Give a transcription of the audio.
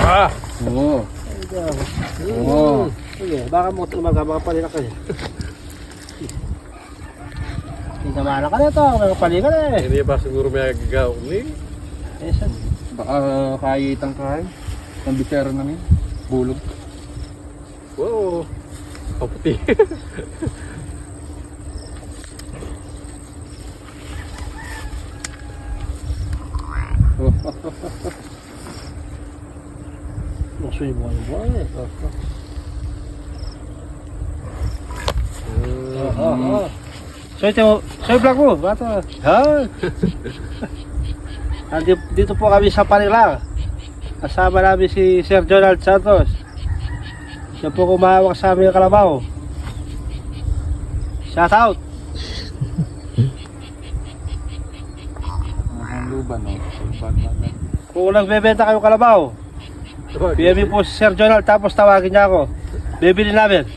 Ah! Oo. Oo. Sige, baka mo ito magpapalila ka niya. Hindi naman ka na ito, magpapalila ka na eh. Hindi ba siguro may gagaw ni? Baka kayitang kain. Ang bisera namin. Bulog. Wow! Kaputi. Masuy mo yung buhay eh. So vlog mo, bata. Ha? Dito po kami sa Panila. Kasama namin si Sir Jonald Santos. Siya po kumahawak sa aming kalabaw. Shout out! Ang luban, no? Kung nagbebenta kayo kalabaw, PM po si Sir Jonald tapos tawagin niya ako. Bibili namin.